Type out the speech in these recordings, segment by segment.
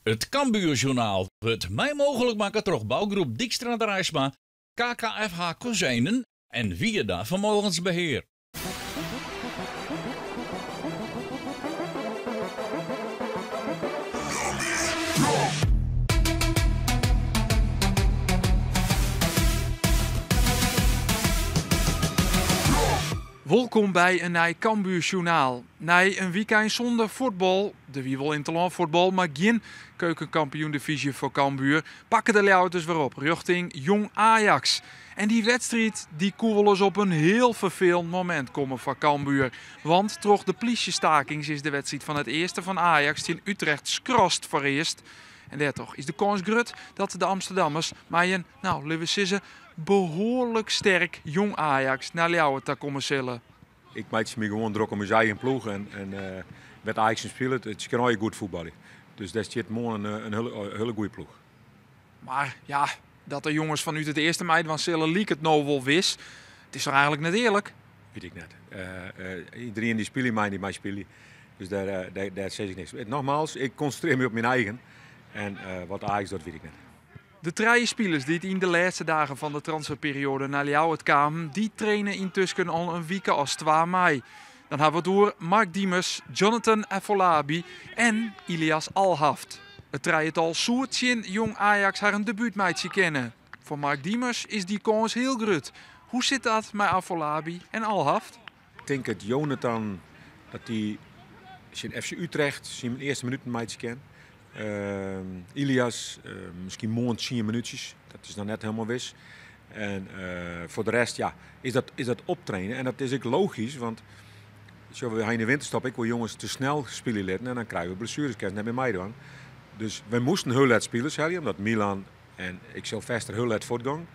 Het Cambuurjournaal wordt mij mogelijk maken door bouwgroep Dijkstra Drijsma, KKFH Kozijnen en Wieda Vermogensbeheer. Welkom bij een nieuw Cambuurjournaal. Na een weekend zonder voetbal, de wie wel interland voetbal, maar geen keukenkampioen-divisie voor Cambuur, pakken de Leeuwen dus weer op richting Jong Ajax. En die wedstrijd die kon wel eens op een heel vervelend moment komen voor Cambuur. Want troch de politiestakings is de wedstrijd van het eerste van Ajax in Utrecht skrost voor eerst. En daartoe is de kans groot dat de Amsterdammers met een, laten we zeggen, behoorlijk sterk Jong Ajax naar Leeuwen te komen zullen. Ik maak me gewoon druk om mijn eigen ploeg en met Ajax spelen, het kan ook goed voetballen. Dus dat is morgen een hele goede ploeg. Maar ja, dat de jongens vanuit het eerste meid van Sille Liek het nou wel wist, het is toch eigenlijk net eerlijk? Weet ik net. Iedereen die speelt mij, die mij spelen. Dus daar zeg ik niks. Nogmaals, ik concentreer me op mijn eigen. En wat Ajax doet, weet ik net. De drie spelers die het in de laatste dagen van de transferperiode naar Leeuwen kwamen, die trainen intussen al een week als 2 mei. Dan hebben we door Mark Diemers, Jonathan Afolabi en Ilias Alhaft. Het drietal Soertje Jong Ajax haar een debuutmeidje kennen. Voor Mark Diemers is die kans heel groot. Hoe zit dat met Afolabi en Alhaft? Ik denk dat Jonathan, dat hij in FC Utrecht zijn eerste minuten meidje kent. Ilias, misschien morgen 10 minuutjes. Dat is dan net helemaal wis. En voor de rest, ja, is dat optrainen. En dat is ook logisch, want zo we in de winterstop, ik wil jongens te snel spelen laten en dan krijgen we blessures, net bij mij dan. Dus we moesten heel laat spelen, omdat Milan en ik zal Vester heel laat voortgang.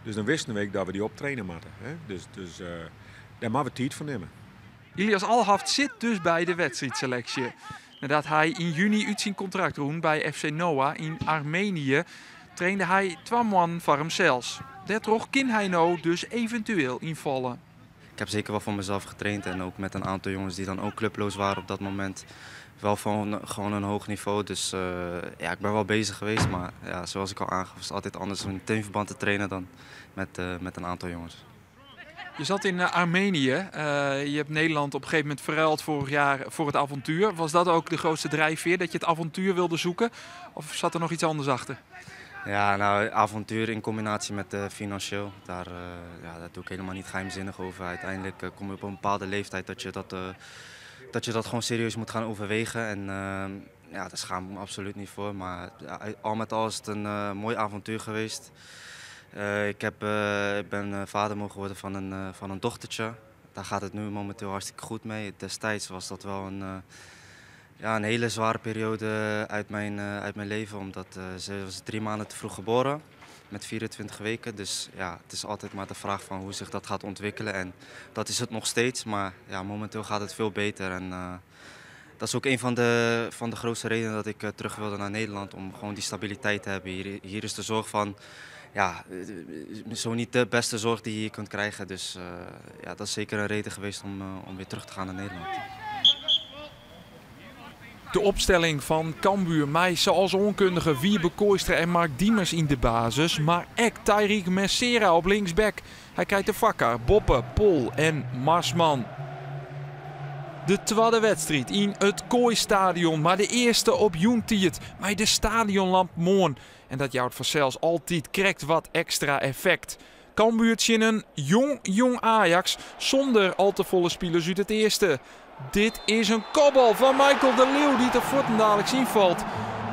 Dus dan wisten we dat we die optrainen moeten. Hè? Dus daar moeten we tijd van nemen. Ilias Alhaft zit dus bij de wedstrijdselectie. Nadat hij in juni uit zijn contract roen bij FC Noah in Armenië, trainde hij 2 man voor hemzelf. Daardoor kan hij nou dus eventueel invallen. Ik heb zeker wel voor mezelf getraind en ook met een aantal jongens die dan ook clubloos waren op dat moment. Wel van gewoon een hoog niveau, dus ja, ik ben wel bezig geweest. Maar ja, zoals ik al aangaf, is het altijd anders om in teamverband te trainen dan met een aantal jongens. Je zat in Armenië. Je hebt Nederland op een gegeven moment verruild vorig jaar voor het avontuur. Was dat ook de grootste drijfveer, dat je het avontuur wilde zoeken? Of zat er nog iets anders achter? Ja, nou, avontuur in combinatie met financieel. Daar doe ik helemaal niet geheimzinnig over. Uiteindelijk kom je op een bepaalde leeftijd dat je dat gewoon serieus moet gaan overwegen. En ja, daar schaam ik me absoluut niet voor. Maar ja, al met al is het een mooi avontuur geweest. Ik ben vader mogen worden van een dochtertje. Daar gaat het nu momenteel hartstikke goed mee. Destijds was dat wel een hele zware periode uit mijn leven. Omdat ze was 3 maanden te vroeg geboren met 24 weken. Dus ja, het is altijd maar de vraag van hoe zich dat gaat ontwikkelen. En dat is het nog steeds, maar ja, momenteel gaat het veel beter. En dat is ook een van de grootste redenen dat ik terug wilde naar Nederland. Om gewoon die stabiliteit te hebben. Hier is de zorg van... Ja, zo niet de beste zorg die je hier kunt krijgen. Dus ja, dat is zeker een reden geweest om weer terug te gaan naar Nederland. De opstelling van Cambuur mij zoals onkundige Wiebe Kooistra en Mark Diemers in de basis. Maar ook Tyriek Messera op linksback. Hij krijgt de Vakker, Boppe, Pol en Marsman. De tweede wedstrijd in het Kooistadion, maar de eerste op Joentiet met de stadionlamp moon. En dat jouwt vanzelfs altijd krijgt wat extra effect. Cambuurtje een jong Ajax zonder al te volle spelers uit het eerste. Dit is een kopbal van Michael de Leeuw die te voeten dadelijk invalt.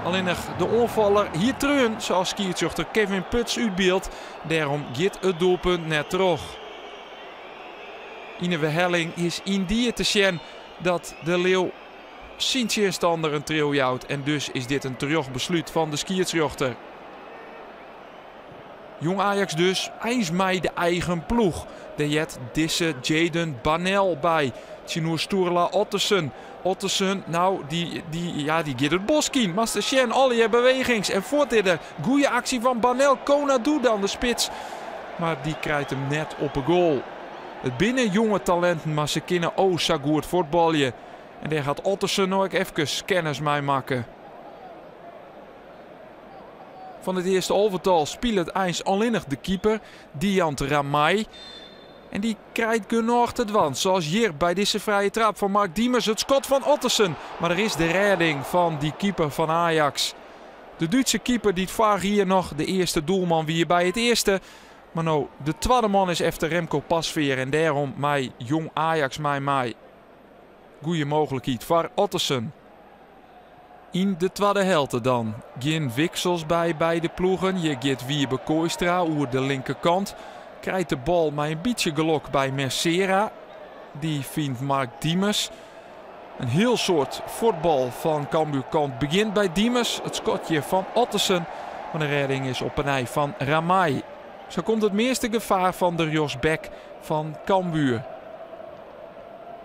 Alleen nog de onvaller hier terug, zoals skiertjochter Kevin Puts uitbeeldt. Daarom gaat het doelpunt net terug. In de verhelling is in die te zien dat de Leeuw Sint-Stander een trio jouwt. En dus is dit een terugbesluit van de skiertjochter. Jong Ajax dus, eens mij de eigen ploeg. De jet disse Jaden Banel bij. Tjinoer Stoerla Ottersen, nou, die gaat het bos kien. Master Shen, alle bewegings. En voort de goede actie van Banel. Kona doet dan de spits. Maar die krijgt hem net op een goal. Het binnen jonge talenten, maar ze kunnen zo goed voetballen. En daar gaat Ottersen nog even kennis mee maken. van het eerste overtal speelt het eens alleenig de keeper, Diant Ramai. En die krijgt genoeg het wand, zoals hier bij deze vrije trap van Mark Diemers, het schot van Ottersen. Maar er is de redding van die keeper van Ajax. De Duitse keeper die vaak hier nog de eerste doelman wie bij het eerste. Maar nou, de tweede man is efter Remco Pasveer en daarom mij jong Ajax mij. Goeie mogelijkheid voor Ottersen. In de tweede helft dan. Geen wissels bij beide ploegen. Je gaat Wiebe Kooistra over de linkerkant. Krijgt de bal met een beetje geluk bij Mercera. Die vindt Mark Diemers. Een heel soort voetbal van Cambuur kant begint bij Diemers. Het schotje van Ottersen. Maar de redding is op een ei van Ramai. Zo komt het meeste gevaar van de Jos Beck van Cambuur.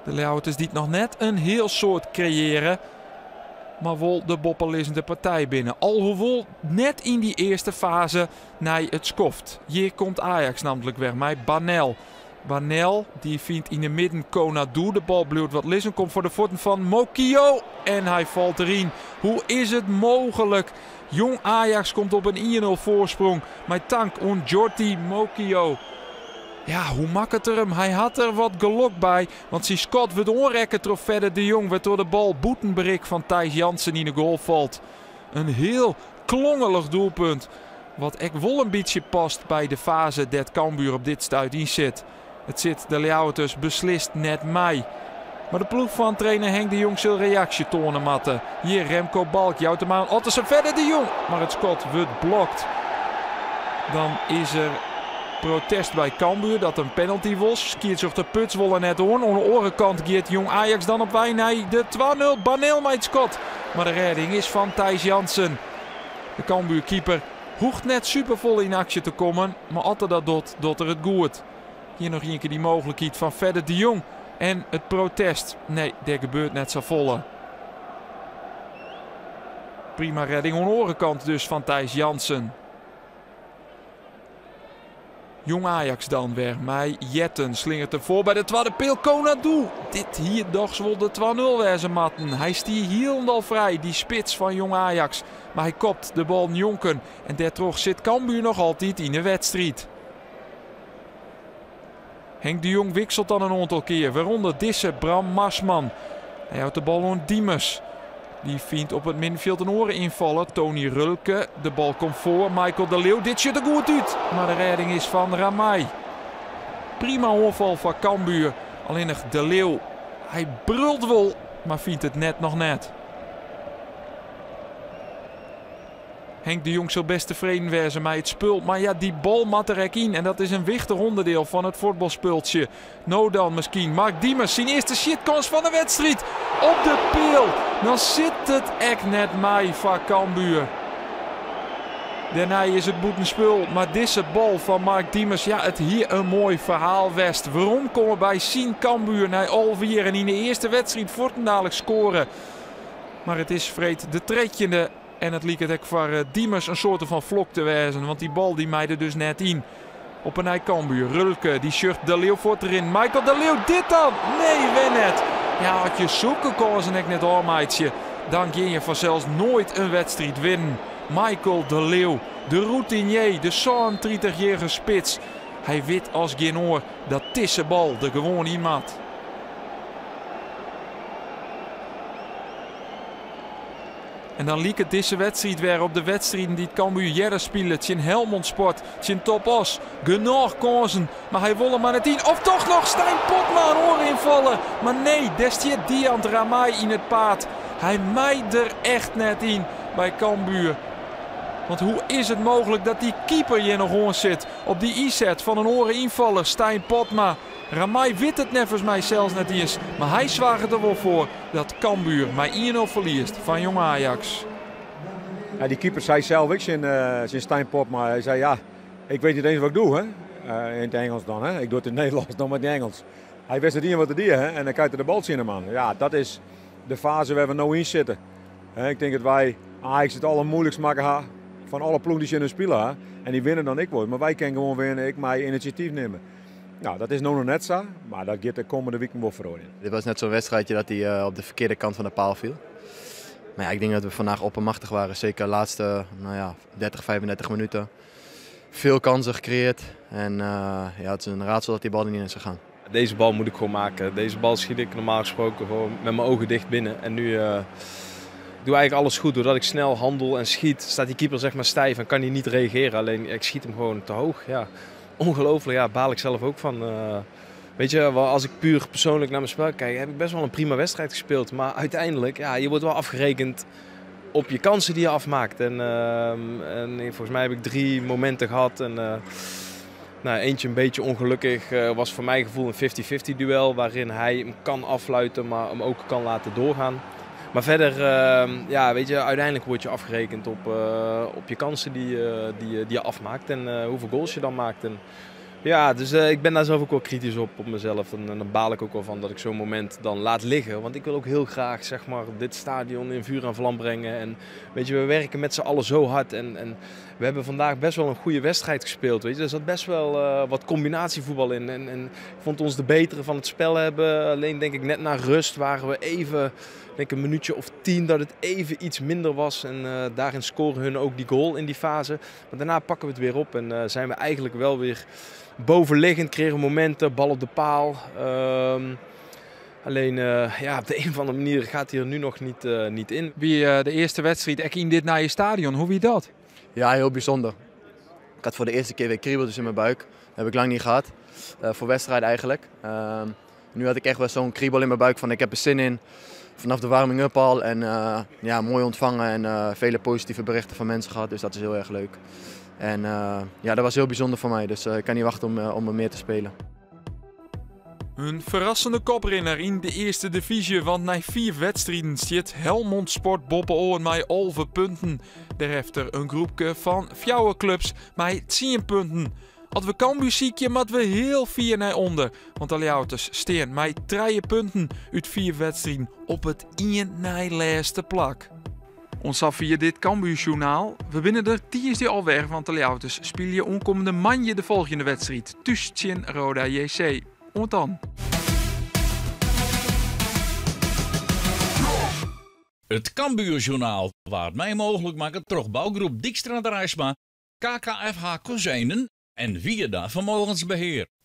De Leeuwarden die nog net een heel soort creëren. Maar wel de boppelissende partij binnen. Alhoewel net in die eerste fase naar het skoft. Hier komt Ajax namelijk weg met Banel. Banel die vindt in de midden Konadu. De bal blijft wat lissen. Komt voor de voeten van Mokio. En hij valt erin. Hoe is het mogelijk? Jong Ajax komt op een 1-0 voorsprong. Met tank on Jordi Mokio. Ja, hoe maakt het er hem? Hij had er wat geluk bij. Want zijn Scott wordt onrekken trof verder de Jong. Werd door de bal boetenberik van Thijs Jansen in de goal valt. Een heel klongelig doelpunt. Wat echt wel een beetje past bij de fase dat Cambuur op dit stuit in zit. Het zit de Leeuwarders beslist net mij. Maar de ploeg van trainer Henk de Jong zal reactie tonen matten. Hier Remco Balk, jouwt hem aan. Ottersen verder de Jong. Maar het schot wordt blokt. Dan is er protest bij Cambuur dat een penalty was. Skiert zich de Puts wollen net hoorn. Aan de orenkant gaat Jong Ajax dan op wij naar de 2-0. Baneel met het schot. Maar de redding is van Thijs Jansen. De Cambuur keeper hoeft net supervol in actie te komen. Maar altijd dat doet er het goed. Hier nog een keer die mogelijkheid van verder de Jong. En het protest. Nee, dat gebeurt net zo volle. Prima redding aan de orenkant dus van Thijs Jansen. Jong Ajax dan weer. Mij Jetten slingert ervoor bij de tweede peel. Konadu. Dit hier dacht wel de 2-0 wezen matten. Hij stier helemaal vrij. Die spits van Jong Ajax. Maar hij kopt de bal Jonken. En daardoor zit Cambuur nog altijd in de wedstrijd. Henk de Jong wisselt dan een aantal keer. Waaronder Disse Bram Marsman. Hij houdt de bal aan Diemers. Die vindt op het middenveld een oren invallen. Tony Rulke. De bal komt voor. Michael de Leeuw. Dit ziet er goed uit. Maar de redding is van Ramai. Prima aanval van Cambuur. Alleen nog de Leeuw. Hij brult wel. Maar vindt het net nog net. Henk de Jong zal best tevreden wezen met het spul. Maar ja, die bal mat er ook in. En dat is een wichtig onderdeel van het voetbalspultje. Nou dan misschien Mark Diemers. Zijn eerste shitkans van de wedstrijd. Op de peel. Dan zit het echt net mee van Cambuur. Daarna is het boetenspul. Maar deze bal van Mark Diemers. Ja, het hier een mooi verhaal west. Waarom komen bij Sien Cambuur naar alweer. En in de eerste wedstrijd voortdurend scoren. Maar het is vreed de tredje. En het liep het ook voor Diemers een soort van vlok te wijzen. Want die bal die meide dus net in. Op een ei Cambuur. Rulke, die shirt de Leeuw voort erin. Michael de Leeuw, dit dan? Nee, win net. Ja, had je zoeken kozen ik net hoor, meidje. Dan ging je vanzelfs nooit een wedstrijd winnen. Michael de Leeuw, de routinier, de 32-jarige spits. Hij weet als geen oor dat tisse bal er gewoon in maat. En dan liep het deze wedstrijd weer op de wedstrijden die het Cambuur jaren spelen. Het is in Helmond Sport, het is in Top Os. Genoeg kansen, maar hij wil er maar net in. Of toch nog Stijn Potma een oor invallen. Maar nee, destijds Diant Ramai in het paard. Hij mijt er echt net in bij Cambuur. Want hoe is het mogelijk dat die keeper hier nog on zit op die i-set van een oren invaller, Stijn Potma. Ramai weet het nevens mij zelfs net eens. Maar hij zwaagt er wel voor dat Cambuur met 1-0 verliest van Jong Ajax. Ja, die keeper zei zelf, ik zijn Stijn Potma. Hij zei ja, ik weet niet eens wat ik doe. Hè? In het Engels dan. Hè? Ik doe het in het Nederlands dan met het Engels. Hij wist het niet wat te doen. Hè? En dan kijkt hij de bal zien hem aan. Ja, dat is de fase waar we nu in zitten. Ik denk dat wij Ajax het allermoeilijkst maken van alle ploegen die ze in hun spelen. Hè? En die winnen dan ik word. Maar wij kunnen gewoon winnen, ik mij initiatief nemen. Nou, dat is nog net zo, maar dat gaat de komende week wel verhoren. Dit was net zo'n wedstrijdje dat hij op de verkeerde kant van de paal viel. Maar ja, ik denk dat we vandaag oppermachtig waren. Zeker de laatste 30, 35 minuten. Veel kansen gecreëerd. En het is een raadsel dat die bal er niet in is gegaan. Deze bal moet ik gewoon maken. Deze bal schiet ik normaal gesproken gewoon met mijn ogen dicht binnen. En nu doe eigenlijk alles goed. Doordat ik snel handel en schiet, staat die keeper zeg maar stijf en kan hij niet reageren. Alleen ik schiet hem gewoon te hoog. Ja, ongelooflijk, ja, baal ik zelf ook van. Weet je, als ik puur persoonlijk naar mijn spel kijk, heb ik best wel een prima wedstrijd gespeeld. Maar uiteindelijk, ja, je wordt wel afgerekend op je kansen die je afmaakt. En volgens mij heb ik 3 momenten gehad. En eentje een beetje ongelukkig was voor mijn gevoel een 50-50 duel. Waarin hij hem kan affluiten, maar hem ook kan laten doorgaan. Maar verder, weet je, uiteindelijk word je afgerekend op je kansen die je afmaakt. En hoeveel goals je dan maakt. En, ja, dus ik ben daar zelf ook wel kritisch op mezelf. En dan baal ik ook wel van dat ik zo'n moment dan laat liggen. Want ik wil ook heel graag zeg maar, dit stadion in vuur en vlam brengen. En weet je, we werken met z'n allen zo hard. En we hebben vandaag best wel een goede wedstrijd gespeeld. Weet je. Er zat best wel wat combinatievoetbal in. En ik vond ons de betere van het spel hebben. Alleen denk ik net na rust waren we even, denk een minuutje of 10 dat het even iets minder was. En daarin scoren hun ook die goal in die fase. Maar daarna pakken we het weer op en zijn we eigenlijk wel weer bovenliggend, kregen momenten, bal op de paal. Alleen op de een of andere manier gaat hij er nu nog niet in. Wie de eerste wedstrijd echt in dit naar je stadion, hoe wie dat? Ja, heel bijzonder. Ik had voor de eerste keer weer kriebeltjes in mijn buik. Dat heb ik lang niet gehad. Voor wedstrijd eigenlijk. Nu had ik echt wel zo'n kriebel in mijn buik van ik heb er zin in. Vanaf de warming-up al en mooi ontvangen en vele positieve berichten van mensen gehad. Dus dat is heel erg leuk. En dat was heel bijzonder voor mij, dus ik kan niet wachten om er meer te spelen. Een verrassende koprenner in de eerste divisie, want na 4 wedstrijden zit Helmond Sport Boppen met 11 punten. Daarachter een groepje van 4 clubs met 10 punten. Als we Cambuur ziekje, moeten we heel 4 naar onder, want de Leeuwers staan met 3 punten uit 4 wedstrijden op het 1 na laatste plak. Ons af via dit Cambuurjournaal. We binnen er 10 die alweer, want de Leeuwers spelen onkomende manje de volgende wedstrijd. Tussen Roda JC. Ont dan. Het Cambuurjournaal, waar het mij mogelijk maken toch bouwgroep Dijkstra de Rijsma, KKFH Kozijnen en Vierda Vermogensbeheer.